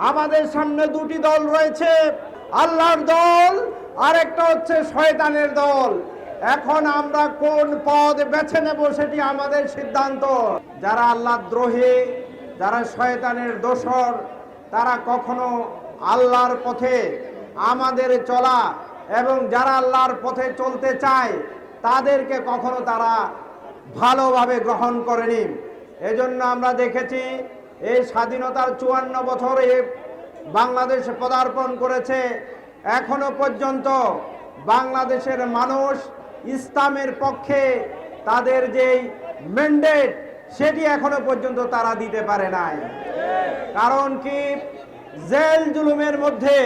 আমাদের সামনে দুটি দল রয়েছে, আল্লাহর দল আর একটা হচ্ছে শয়তানের দল। এখন আমরা কোন পথ বেছে নেব সেটি আমাদের সিদ্ধান্ত। যারা আল্লাহর দ্রোহী, যারা শয়তানের দোসর, তারা কখনো আল্লাহর পথে আমাদের চলা এবং যারা আল্লাহর পথে চলতে চায় তাদেরকে কখনো তারা ভালোভাবে গ্রহণ করেনি। এজন্য আমরা দেখেছি এই স্বাধীনতার 54 বছরে বাংলাদেশে পদার্পণ করেছে, এখনো পর্যন্ত বাংলাদেশের মানুষ ইসলামের পক্ষে তাদের যেই ম্যান্ডেট সেটি এখনো পর্যন্ত তারা দিতে পারে নাই। কারণ কি, জেল জুলুমের মধ্যে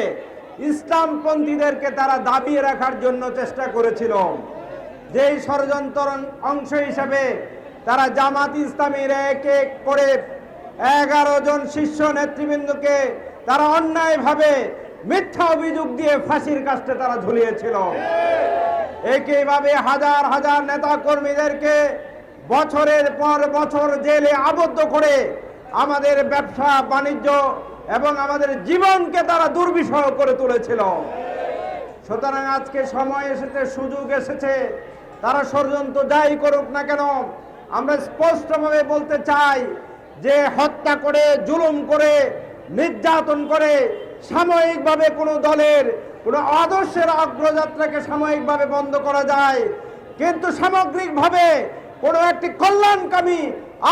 ইসলামপন্থীদেরকে তারা দাবিয়ে রাখার জন্য চেষ্টা করেছিল। যেই ষড়যন্ত্র অংশ হিসেবে তারা জামাত ইসলামীর এক এক করে 11 জন শীর্ষ নেতৃবৃন্দকে তারা অন্যায়ভাবে মিথ্যা অভিযোগ দিয়ে ফাঁসির কাস্টে তারা ঝুলিয়েছিল। একইভাবে হাজার হাজার নেতা কর্মীদেরকে বছরের পর বছর জেলে আবদ্ধ করে আমাদের ব্যবসা বাণিজ্য এবং আমাদের জীবনকে তারা দুর্বিষহ করে তুলেছিল। সুতরাং আজকে সময় এসেছে, সুযোগ এসেছে, তারা ষড়যন্ত্র যাই করুক না কেন, আমরা স্পষ্টভাবে বলতে চাই যে হত্যা করে, জুলুম করে, নির্যাতন করে সাময়িকভাবে কোনো দলের কোনো আদর্শের অগ্রযাত্রাকে সাময়িকভাবে বন্ধ করা যায়, কিন্তু সামগ্রিকভাবে কোনো একটি কল্যাণকামী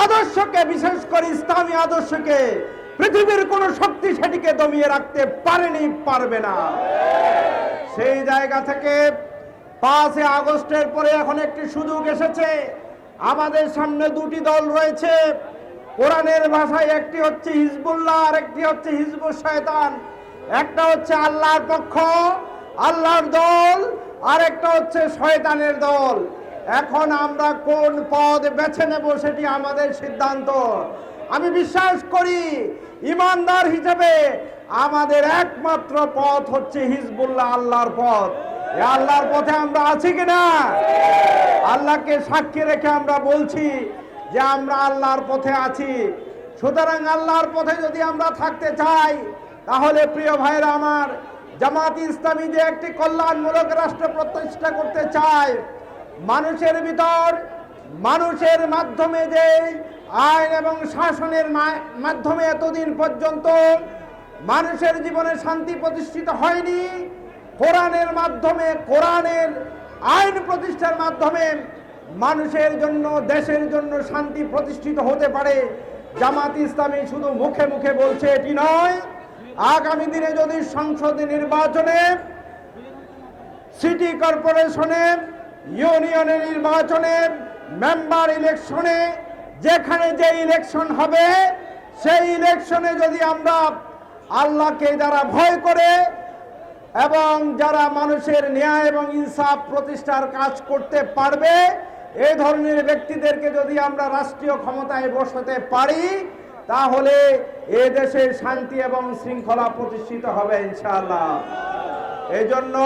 আদর্শকে, বিশেষ করে ইসলামী আদর্শকে পৃথিবীর কোনো শক্তি সেটিকে দমিয়ে রাখতে পারেনি, পারবে না। সেই জায়গা থেকে 5 আগস্টের পরে এখন একটি সুযোগ এসেছে। আমাদের সামনে দুটি দল রয়েছে, কোরআনের ভাষায় একটি হচ্ছে হিজবুল্লাহ আর একটি হচ্ছে হিজবুল শয়তান। একটা হচ্ছে আল্লাহর পক্ষ, আল্লাহর দল, আর একটা হচ্ছে শয়তানের দল। এখন আমরা কোন পথ বেছে নেব সেটি আমাদের সিদ্ধান্ত। আমি বিশ্বাস করি ইমানদার হিসেবে আমাদের একমাত্র পথ হচ্ছে হিজবুল্লাহ, আল্লাহর পথ। এই আল্লাহর পথে আমরা আছি কিনা আল্লাহকে সাক্ষী রেখে আমরা বলছি যে আমরা আল্লাহর পথে আছি। সুতরাং আল্লাহর পথে যদি আমরা থাকতে চাই তাহলে প্রিয় ভাইরা আমার, জামাত ইসলামী যে একটি কল্যাণমূলক রাষ্ট্র প্রতিষ্ঠা করতে চায়, মানুষের ভিতর, মানুষের মাধ্যমে যে আইন এবং শাসনের মাধ্যমে এতদিন পর্যন্ত মানুষের জীবনে শান্তি প্রতিষ্ঠিত হয়নি, কোরআনের মাধ্যমে, কোরআনের আইন প্রতিষ্ঠার মাধ্যমে মানুষের জন্য, দেশের জন্য শান্তি প্রতিষ্ঠিত হতে পারে। জামাত ইসলামী শুধু মুখে মুখে বলছে এটি নয়, আগামী দিনে যদি সংসদ নির্বাচনে, সিটি কর্পোরেশনে, ইউনিয়নের নির্বাচনে, মেম্বার ইলেকশনে, যেখানে যে ইলেকশন হবে সেই ইলেকশনে যদি আমরা আল্লাহকে যারা ভয় করে এবং যারা মানুষের ন্যায় এবং ইনসাফ প্রতিষ্ঠার কাজ করতে পারবে, এই ধরনের ব্যক্তিদেরকে যদি আমরা রাষ্ট্রীয় ক্ষমতায় বসাতে পারি তাহলে এ দেশে শান্তি এবং শৃঙ্খলা প্রতিষ্ঠিত হবে ইনশাআল্লাহ। এই জন্য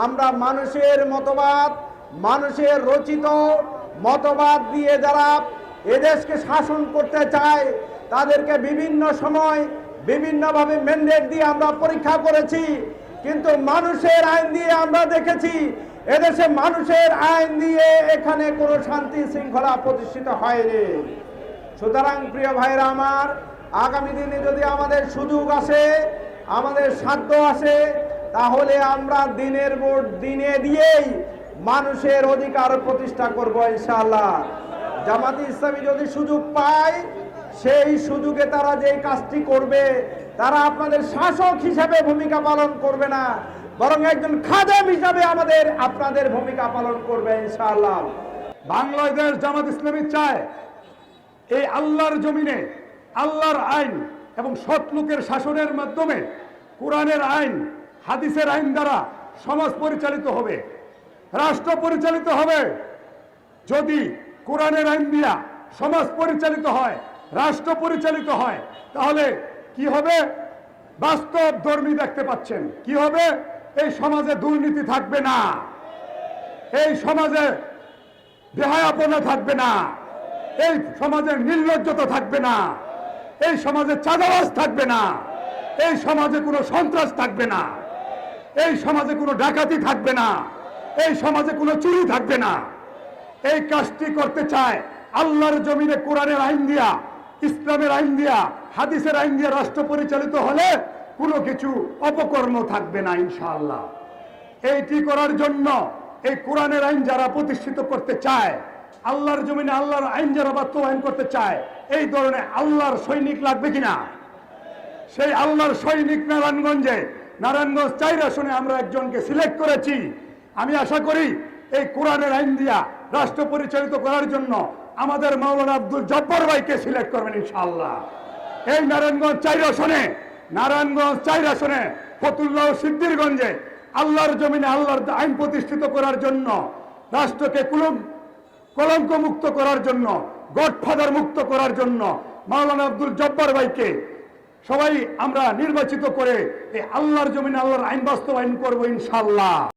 আমরা মানুষের মতবাদ, মানুষের রচিত মতবাদ দিয়ে যারা এদেশকে শাসন করতে চায় তাদেরকে বিভিন্ন সময় বিভিন্নভাবে ম্যান্ডেট দিয়ে আমরা পরীক্ষা করেছি, কিন্তু মানুষের আইন দিয়ে আমরা দেখেছি এদেশে মানুষের আইন দিয়ে এখানে কোনো শান্তি শৃঙ্খলা প্রতিষ্ঠিত হয়নি। সুতরাং প্রিয় ভাইরা আমার, আগামী দিনে যদি আমাদের সুযোগ আসে, আমাদের সাধ্য আসে, তাহলে আমরা দিনের ভোট দিনে দিয়েই মানুষের অধিকার প্রতিষ্ঠা করব ইনশাআল্লাহ। জামাত ইসলামী যদি সুযোগ পায়, সেই সুযোগে তারা যেই কাজটি করবে, তারা আপনাদের শাসক হিসেবে ভূমিকা পালন করবে না, বরং একজন খাদেম হিসাবে আপনাদের ভূমিকা পালন করবে ইনশাআল্লাহ। বাংলাদেশ জামাত ইসলামী চায় এই আল্লাহর জমিনে আল্লাহর আইন এবং সৎ লোকের শাসনের মাধ্যমে কোরআনের আইন, হাদিসের আইন দ্বারা সমাজ পরিচালিত হবে, রাষ্ট্র পরিচালিত হবে। যদি কোরআনের আইন দিয়া সমাজ পরিচালিত হয়, রাষ্ট্র পরিচালিত হয়, তাহলে কি হবে? বাস্তব ধর্মী দেখতে পাচ্ছেন কি হবে? এই সমাজে দুর্নীতি থাকবে না, এই সমাজে বেহায়াপনা থাকবে না, এই সমাজে নির্লজ্জতা থাকবে না, এই সমাজে চাঁদাবাজ থাকবে না, এই সমাজে কোনো সন্ত্রাস থাকবে না, এই সমাজে কোনো ডাকাতি থাকবে না, এই সমাজে কোনো চুরি থাকবে না। এই কাজটি করতে চায় আল্লাহর জমিনে কোরআনের আইন দিয়া, ইসলামের আইন দিয়া, হাদিসের আইন দিয়া রাষ্ট্র পরিচালিত হলে কোনো কিছু অপকর্ম থাকবে না ইনশাআল্লাহ। এইটি করার জন্য এই কোরআনের আইন যারা প্রতিষ্ঠিত করতে চায়, আল্লাহর জমিনে আল্লাহর আইন যারা বাস্তবায়ন করতে চায়, এই ধরনের আল্লাহর সৈনিক লাগবে কিনা? সেই আল্লাহর সৈনিক নারায়ণগঞ্জ 4 আসনে আমরা একজনকে সিলেক্ট করেছি। আমি আশা করি এই কোরআনের আইন দিয়া রাষ্ট্র পরিচালিত করার জন্য আমাদের মাওলানা আব্দুল জব্বার ভাইকে সিলেক্ট করবেন ইনশাআল্লাহ। এই নারায়ণগঞ্জ 4 আসনে ফতুল্লাহ সিদ্দিরগঞ্জে আল্লাহর জমিনে আল্লাহর আইন প্রতিষ্ঠিত করার জন্য, রাষ্ট্রকে কলঙ্ক মুক্ত করার জন্য, গডফাদার মুক্ত করার জন্য মাওলানা আব্দুল জব্বার ভাইকে সবাই আমরা নির্বাচিত করে এই আল্লাহর জমিনে আল্লাহর আইন বাস্তবায়ন করবো ইনশাআল্লাহ।